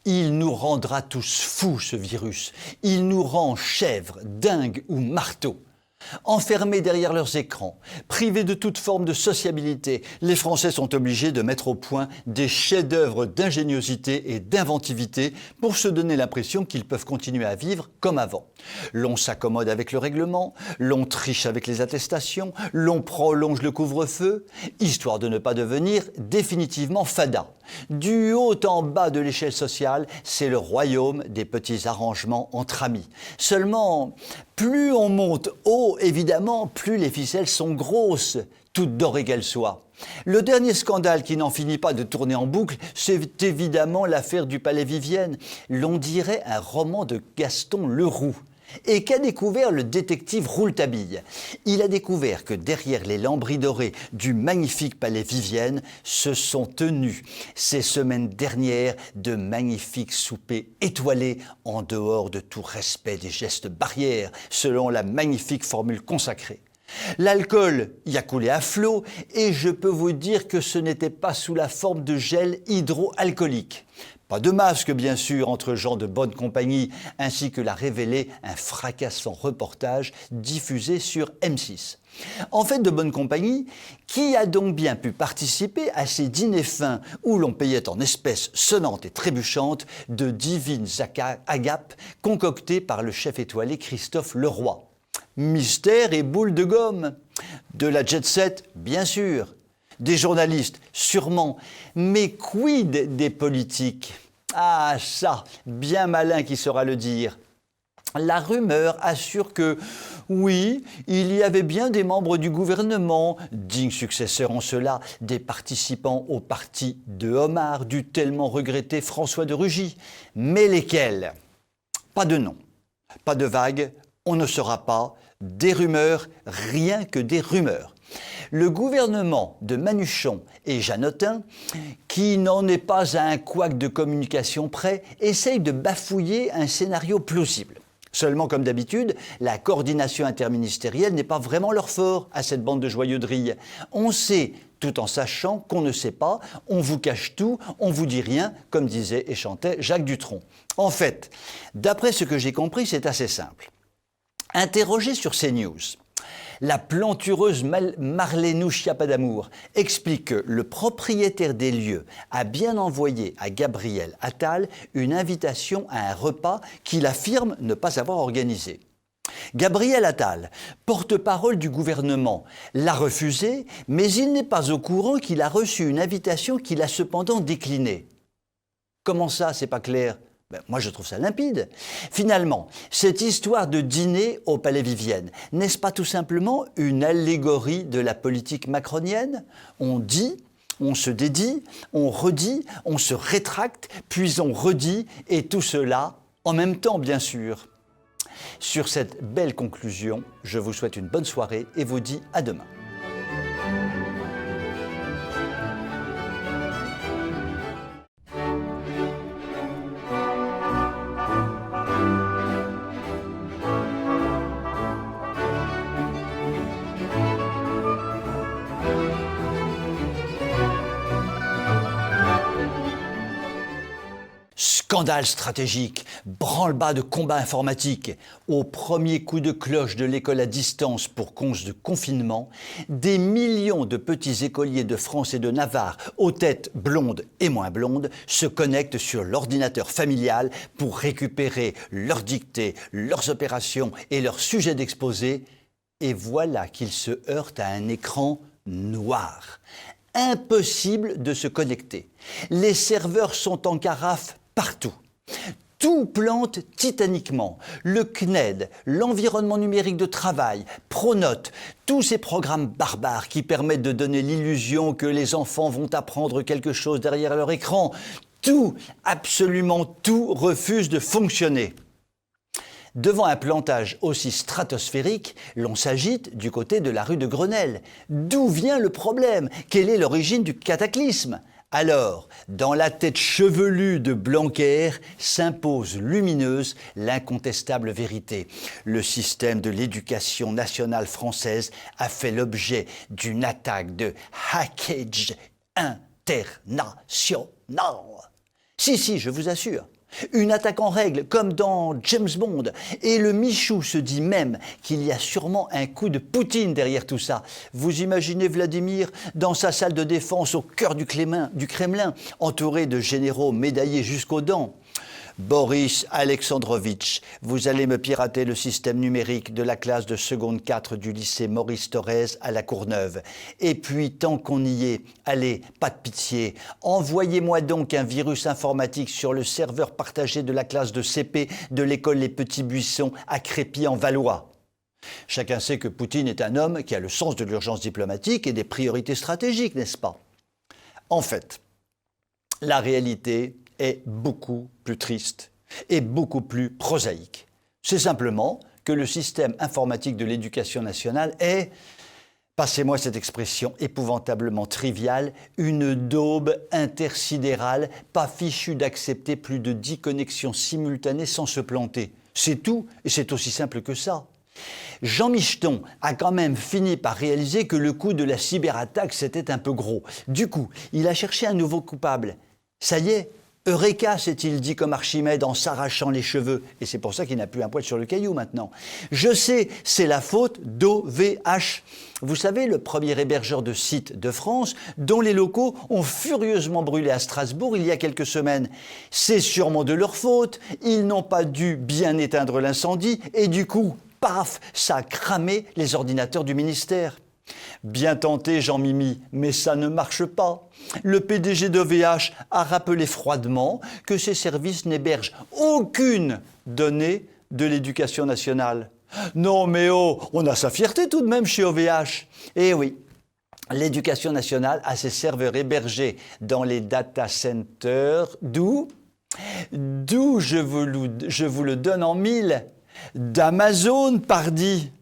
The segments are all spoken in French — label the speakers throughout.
Speaker 1: Il nous rendra tous fous, ce virus. Il nous rend chèvres, dingues ou marteaux. Enfermés derrière leurs écrans, privés de toute forme de sociabilité, les Français sont obligés de mettre au point des chefs-d'œuvre d'ingéniosité et d'inventivité pour se donner l'impression qu'ils peuvent continuer à vivre comme avant. L'on s'accommode avec le règlement, l'on triche avec les attestations, l'on prolonge le couvre-feu, histoire de ne pas devenir définitivement fada. Du haut en bas de l'échelle sociale, c'est le royaume des petits arrangements entre amis. Seulement, plus on monte haut, évidemment, plus les ficelles sont grosses, toutes dorées qu'elles soient. Le dernier scandale qui n'en finit pas de tourner en boucle, c'est évidemment l'affaire du Palais Vivienne. L'on dirait un roman de Gaston Leroux. Et qu'a découvert le détective Rouletabille? Il a découvert que derrière les lambris dorés du magnifique palais Vivienne se sont tenus ces semaines dernières de magnifiques soupers étoilés en dehors de tout respect des gestes barrières, selon la magnifique formule consacrée. L'alcool y a coulé à flot et je peux vous dire que ce n'était pas sous la forme de gel hydroalcoolique. Pas de masque, bien sûr, entre gens de bonne compagnie, ainsi que l'a révélé un fracassant reportage diffusé sur M6. En fait de bonne compagnie, qui a donc bien pu participer à ces dîners fins où l'on payait en espèces sonnantes et trébuchantes de divines agapes concoctées par le chef étoilé Christophe Leroy? Mystère et boule de gomme. De la jet-set, bien sûr. Des journalistes, sûrement. Mais quid des politiques? Ah ça, bien malin qui saura le dire. La rumeur assure que, oui, il y avait bien des membres du gouvernement, dignes successeurs en cela, des participants au parti de homard du tellement regretté François de Rugy. Mais lesquels? Pas de nom, pas de vague, on ne saura pas. Des rumeurs, rien que des rumeurs. Le gouvernement de Manuchon et Jeannotin, qui n'en est pas à un couac de communication près, essaye de bafouiller un scénario plausible. Seulement, comme d'habitude, la coordination interministérielle n'est pas vraiment leur fort à cette bande de joyeux drilles. On sait, tout en sachant qu'on ne sait pas, on vous cache tout, on vous dit rien, comme disait et chantait Jacques Dutronc. En fait, d'après ce que j'ai compris, c'est assez simple. Interrogée sur CNews, la plantureuse Marlène Schiappa-d'Amour explique que le propriétaire des lieux a bien envoyé à Gabriel Attal une invitation à un repas qu'il affirme ne pas avoir organisé. Gabriel Attal, porte-parole du gouvernement, l'a refusé, mais il n'est pas au courant qu'il a reçu une invitation qu'il a cependant déclinée. Comment ça, c'est pas clair ? Moi, je trouve ça limpide. Finalement, cette histoire de dîner au Palais Vivienne, n'est-ce pas tout simplement une allégorie de la politique macronienne? On dit, on se dédie, on redit, on se rétracte, puis on redit, et tout cela en même temps, bien sûr. Sur cette belle conclusion, je vous souhaite une bonne soirée et vous dis à demain. Scandale stratégique, branle-bas de combat informatique. Au premier coup de cloche de l'école à distance pour cause de confinement, des millions de petits écoliers de France et de Navarre, aux têtes blondes et moins blondes, se connectent sur l'ordinateur familial pour récupérer leurs dictées, leurs opérations et leurs sujets d'exposé. Et voilà qu'ils se heurtent à un écran noir. Impossible de se connecter. Les serveurs sont en carafe partout. Tout plante titaniquement. Le CNED, l'environnement numérique de travail, Pronote, tous ces programmes barbares qui permettent de donner l'illusion que les enfants vont apprendre quelque chose derrière leur écran. Tout, absolument tout, refuse de fonctionner. Devant un plantage aussi stratosphérique, l'on s'agite du côté de la rue de Grenelle. D'où vient le problème? Quelle est l'origine du cataclysme? Alors, dans la tête chevelue de Blanquer s'impose lumineuse l'incontestable vérité. Le système de l'éducation nationale française a fait l'objet d'une attaque de hackage international. Si, je vous assure. Une attaque en règle, comme dans James Bond. Et le Michou se dit même qu'il y a sûrement un coup de Poutine derrière tout ça. Vous imaginez Vladimir dans sa salle de défense au cœur du Kremlin, entouré de généraux médaillés jusqu'aux dents. Boris Alexandrovitch, vous allez me pirater le système numérique de la classe de seconde 4 du lycée Maurice Thorez à la Courneuve. Et puis, tant qu'on y est, allez, pas de pitié, envoyez-moi donc un virus informatique sur le serveur partagé de la classe de CP de l'école Les Petits Buissons à Crépy-en-Valois. Chacun sait que Poutine est un homme qui a le sens de l'urgence diplomatique et des priorités stratégiques, n'est-ce pas? En fait, la réalité est beaucoup plus triste et beaucoup plus prosaïque. C'est simplement que le système informatique de l'éducation nationale est, passez-moi cette expression épouvantablement triviale, une daube intersidérale, pas fichue d'accepter plus de 10 connexions simultanées sans se planter. C'est tout, et c'est aussi simple que ça. Jean Micheton a quand même fini par réaliser que le coût de la cyberattaque, c'était un peu gros. Du coup, il a cherché un nouveau coupable. Ça y est, Eureka, s'est-il dit comme Archimède en s'arrachant les cheveux. Et c'est pour ça qu'il n'a plus un poil sur le caillou maintenant. Je sais, c'est la faute d'OVH. Vous savez, le premier hébergeur de sites de France, dont les locaux ont furieusement brûlé à Strasbourg il y a quelques semaines. C'est sûrement de leur faute. Ils n'ont pas dû bien éteindre l'incendie et du coup, paf, ça a cramé les ordinateurs du ministère. Bien tenté, Jean-Mimi, mais ça ne marche pas. Le PDG d'OVH a rappelé froidement que ses services n'hébergent aucune donnée de l'éducation nationale. Non mais oh, on a sa fierté tout de même chez OVH. Eh oui, l'éducation nationale a ses serveurs hébergés dans les data centers, d'où je vous le donne en mille, d'Amazon, pardi.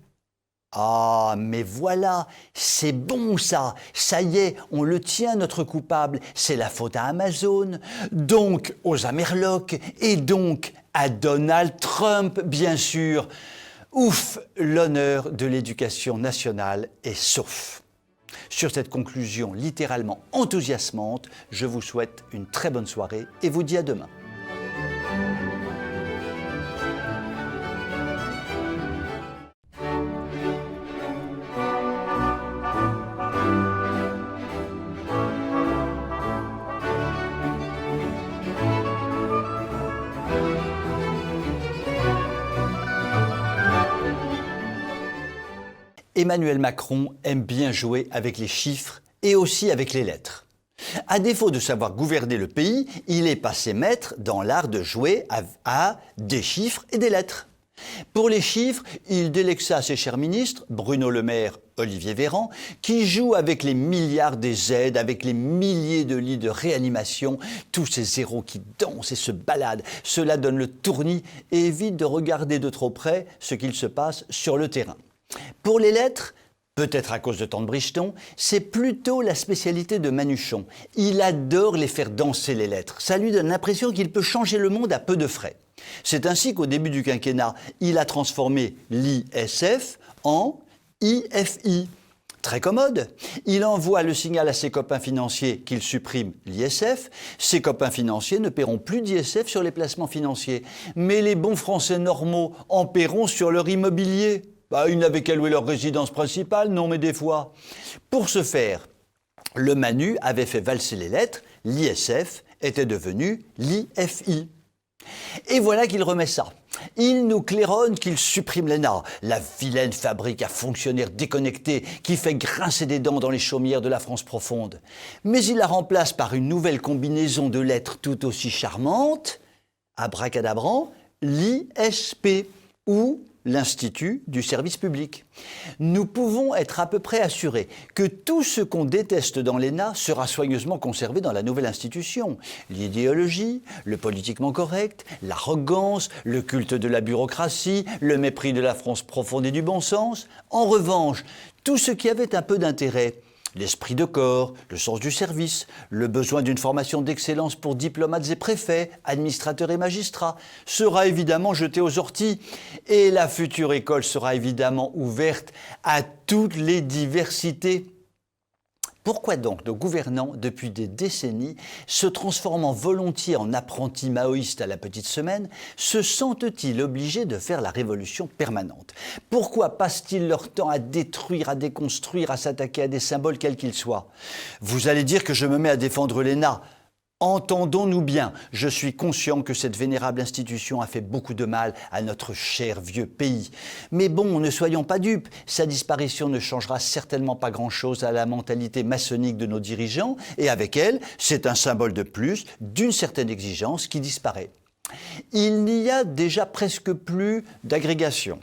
Speaker 1: Ah, mais voilà, c'est bon ça, ça y est, on le tient notre coupable, c'est la faute à Amazon, donc aux Amerlocs et donc à Donald Trump, bien sûr. Ouf, l'honneur de l'éducation nationale est sauf. Sur cette conclusion littéralement enthousiasmante, je vous souhaite une très bonne soirée et vous dis à demain. Emmanuel Macron aime bien jouer avec les chiffres et aussi avec les lettres. À défaut de savoir gouverner le pays, il est passé maître dans l'art de jouer à des chiffres et des lettres. Pour les chiffres, il délègue ça à ses chers ministres, Bruno Le Maire, Olivier Véran, qui jouent avec les milliards des aides, avec les milliers de lits de réanimation, tous ces zéros qui dansent et se baladent. Cela donne le tournis et évite de regarder de trop près ce qu'il se passe sur le terrain. Pour les lettres, peut-être à cause de tant de brichetons, c'est plutôt la spécialité de Manuchon. Il adore les faire danser les lettres. Ça lui donne l'impression qu'il peut changer le monde à peu de frais. C'est ainsi qu'au début du quinquennat, il a transformé l'ISF en IFI. Très commode. Il envoie le signal à ses copains financiers qu'il supprime l'ISF. Ses copains financiers ne paieront plus d'ISF sur les placements financiers. Mais les bons Français normaux en paieront sur leur immobilier. Ils n'avaient qu'à louer leur résidence principale, non mais des fois. Pour ce faire, le Manu avait fait valser les lettres, l'ISF était devenu l'IFI. Et voilà qu'il remet ça. Il nous claironne qu'il supprime l'ENA, la vilaine fabrique à fonctionnaires déconnectés qui fait grincer des dents dans les chaumières de la France profonde. Mais il la remplace par une nouvelle combinaison de lettres tout aussi charmante, abracadabrant, l'ISP, ou l'Institut du service public. Nous pouvons être à peu près assurés que tout ce qu'on déteste dans l'ENA sera soigneusement conservé dans la nouvelle institution. L'idéologie, le politiquement correct, l'arrogance, le culte de la bureaucratie, le mépris de la France profonde et du bon sens. En revanche, tout ce qui avait un peu d'intérêt, l'esprit de corps, le sens du service, le besoin d'une formation d'excellence pour diplomates et préfets, administrateurs et magistrats, sera évidemment jeté aux orties et la future école sera évidemment ouverte à toutes les diversités. Pourquoi donc nos gouvernants, depuis des décennies, se transformant volontiers en apprentis maoïstes à la petite semaine, se sentent-ils obligés de faire la révolution permanente? Pourquoi passent-ils leur temps à détruire, à déconstruire, à s'attaquer à des symboles quels qu'ils soient? Vous allez dire que je me mets à défendre l'ENA. Entendons-nous bien, je suis conscient que cette vénérable institution a fait beaucoup de mal à notre cher vieux pays. Mais bon, ne soyons pas dupes, sa disparition ne changera certainement pas grand-chose à la mentalité maçonnique de nos dirigeants, et avec elle, c'est un symbole de plus d'une certaine exigence qui disparaît. Il n'y a déjà presque plus d'agrégation,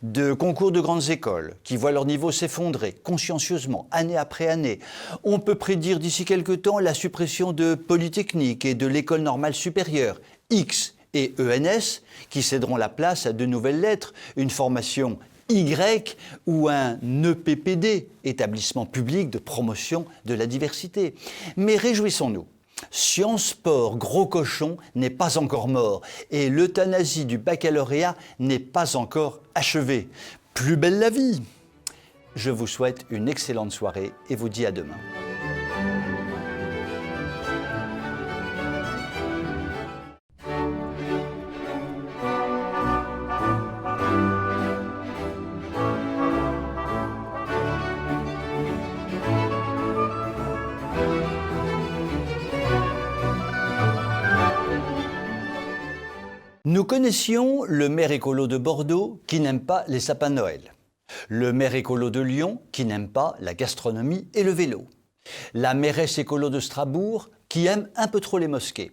Speaker 1: de concours de grandes écoles qui voient leur niveau s'effondrer consciencieusement, année après année. On peut prédire d'ici quelque temps la suppression de Polytechnique et de l'École normale supérieure, X et ENS, qui céderont la place à de nouvelles lettres, une formation Y ou un EPPD, établissement public de promotion de la diversité. Mais réjouissons-nous. Sciences Po, gros cochon, n'est pas encore mort et l'euthanasie du baccalauréat n'est pas encore achevée. Plus belle la vie! Je vous souhaite une excellente soirée et vous dis à demain. Nous connaissions le maire écolo de Bordeaux qui n'aime pas les sapins de Noël, le maire écolo de Lyon qui n'aime pas la gastronomie et le vélo, la mairesse écolo de Strasbourg qui aime un peu trop les mosquées.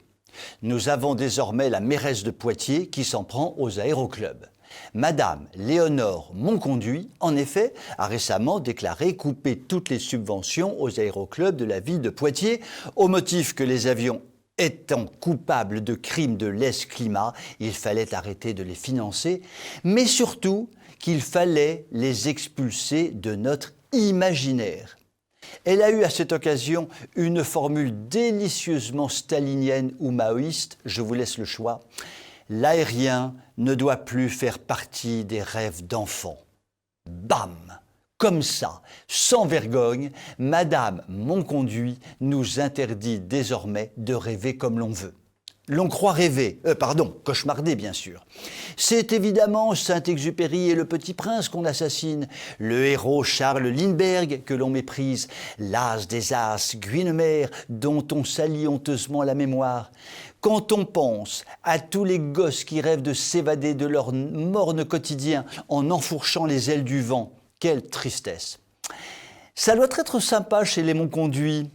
Speaker 1: Nous avons désormais la mairesse de Poitiers qui s'en prend aux aéroclubs. Madame Léonore Monconduit, en effet, a récemment déclaré couper toutes les subventions aux aéroclubs de la ville de Poitiers au motif que les avions étant coupables de crimes de lèse-climat, il fallait arrêter de les financer, mais surtout qu'il fallait les expulser de notre imaginaire. Elle a eu à cette occasion une formule délicieusement stalinienne ou maoïste, je vous laisse le choix. L'aérien ne doit plus faire partie des rêves d'enfants. Bam! Comme ça, sans vergogne, Madame Monconduit nous interdit désormais de rêver comme l'on veut. L'on croit rêver, cauchemarder bien sûr. C'est évidemment Saint-Exupéry et le Petit Prince qu'on assassine, le héros Charles Lindbergh que l'on méprise, l'as des as, Guynemer, dont on salit honteusement la mémoire. Quand on pense à tous les gosses qui rêvent de s'évader de leur morne quotidien en enfourchant les ailes du vent, quelle tristesse. Ça doit être sympa chez les Monconduit.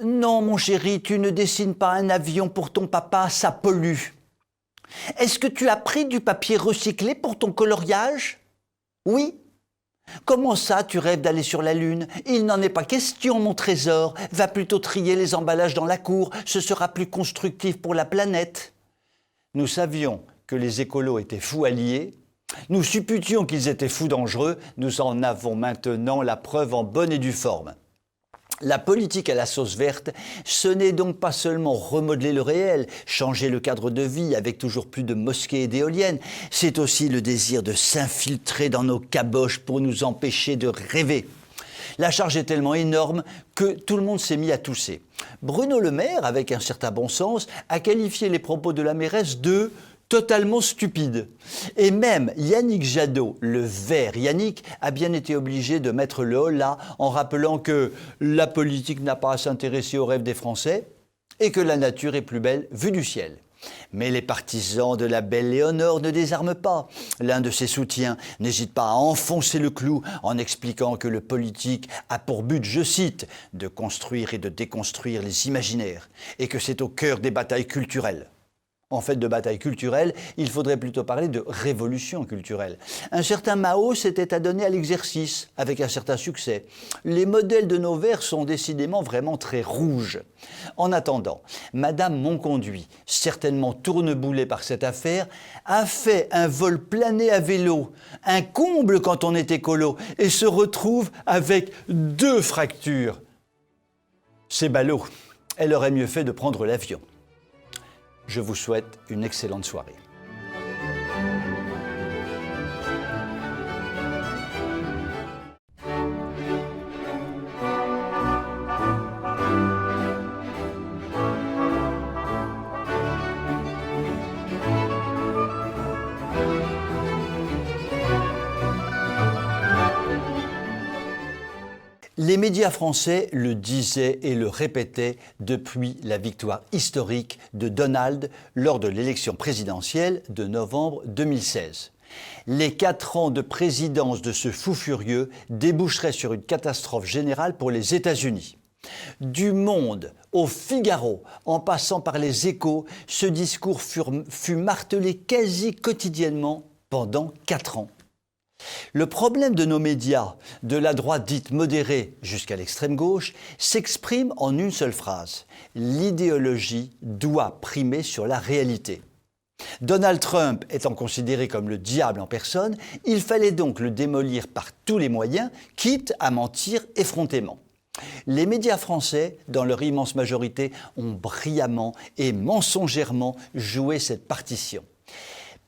Speaker 1: Non, mon chéri, tu ne dessines pas un avion pour ton papa, ça pollue. Est-ce que tu as pris du papier recyclé pour ton coloriage? Oui. Comment ça, tu rêves d'aller sur la Lune? Il n'en est pas question, mon trésor. Va plutôt trier les emballages dans la cour, ce sera plus constructif pour la planète. Nous savions que les écolos étaient fous alliés. Nous supputions qu'ils étaient fous dangereux, nous en avons maintenant la preuve en bonne et due forme. La politique à la sauce verte, ce n'est donc pas seulement remodeler le réel, changer le cadre de vie avec toujours plus de mosquées et d'éoliennes, c'est aussi le désir de s'infiltrer dans nos caboches pour nous empêcher de rêver. La charge est tellement énorme que tout le monde s'est mis à tousser. Bruno Le Maire, avec un certain bon sens, a qualifié les propos de la mairesse de totalement stupide. Et même Yannick Jadot, le vert Yannick, a bien été obligé de mettre le holà en rappelant que la politique n'a pas à s'intéresser aux rêves des Français et que la nature est plus belle vue du ciel. Mais les partisans de la belle Léonore ne désarment pas. L'un de ses soutiens n'hésite pas à enfoncer le clou en expliquant que le politique a pour but, je cite, de construire et de déconstruire les imaginaires et que c'est au cœur des batailles culturelles. En fait, de bataille culturelle, il faudrait plutôt parler de révolution culturelle. Un certain Mao s'était adonné à l'exercice, avec un certain succès. Les modèles de nos vers sont décidément vraiment très rouges. En attendant, Madame Monconduit, certainement tourneboulée par cette affaire, a fait un vol plané à vélo, un comble quand on est écolo, et se retrouve avec 2 fractures. C'est ballot. Elle aurait mieux fait de prendre l'avion. Je vous souhaite une excellente soirée. Les médias français le disaient et le répétaient depuis la victoire historique de Donald lors de l'élection présidentielle de novembre 2016. Les 4 ans de présidence de ce fou furieux déboucheraient sur une catastrophe générale pour les États-Unis. Du Monde au Figaro, en passant par les Échos, ce discours fut martelé quasi quotidiennement pendant 4 ans. Le problème de nos médias, de la droite dite modérée jusqu'à l'extrême gauche, s'exprime en une seule phrase. L'idéologie doit primer sur la réalité. Donald Trump étant considéré comme le diable en personne, il fallait donc le démolir par tous les moyens, quitte à mentir effrontément. Les médias français, dans leur immense majorité, ont brillamment et mensongèrement joué cette partition.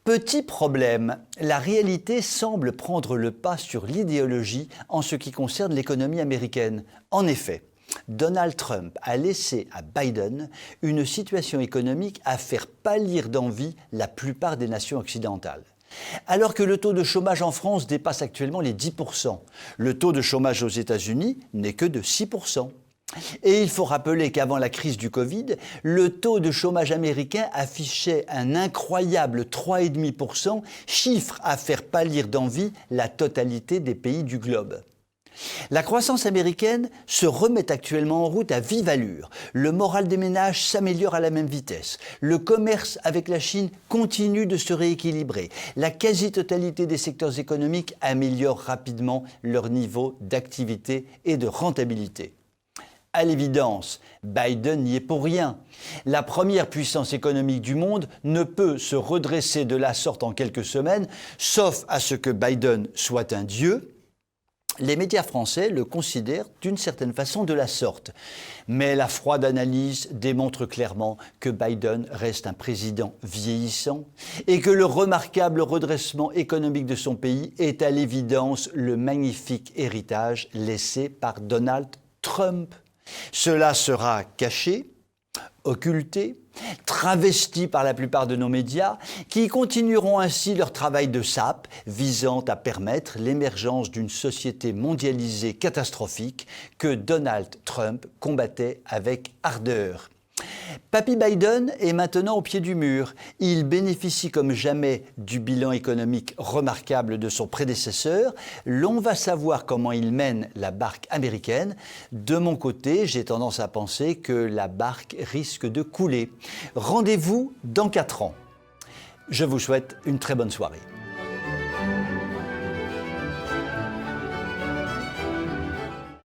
Speaker 1: Petit problème, la réalité semble prendre le pas sur l'idéologie en ce qui concerne l'économie américaine. En effet, Donald Trump a laissé à Biden une situation économique à faire pâlir d'envie la plupart des nations occidentales. Alors que le taux de chômage en France dépasse actuellement les 10%, le taux de chômage aux États-Unis n'est que de 6%. Et il faut rappeler qu'avant la crise du Covid, le taux de chômage américain affichait un incroyable 3,5%, chiffre à faire pâlir d'envie la totalité des pays du globe. La croissance américaine se remet actuellement en route à vive allure. Le moral des ménages s'améliore à la même vitesse. Le commerce avec la Chine continue de se rééquilibrer. La quasi-totalité des secteurs économiques améliorent rapidement leur niveau d'activité et de rentabilité. À l'évidence, Biden n'y est pour rien. La première puissance économique du monde ne peut se redresser de la sorte en quelques semaines, sauf à ce que Biden soit un dieu. Les médias français le considèrent d'une certaine façon de la sorte. Mais la froide analyse démontre clairement que Biden reste un président vieillissant et que le remarquable redressement économique de son pays est à l'évidence le magnifique héritage laissé par Donald Trump. Cela sera caché, occulté, travesti par la plupart de nos médias, qui continueront ainsi leur travail de sape visant à permettre l'émergence d'une société mondialisée catastrophique que Donald Trump combattait avec ardeur. Papy Biden est maintenant au pied du mur. Il bénéficie comme jamais du bilan économique remarquable de son prédécesseur. L'on va savoir comment il mène la barque américaine. De mon côté, j'ai tendance à penser que la barque risque de couler. Rendez-vous dans 4 ans. Je vous souhaite une très bonne soirée.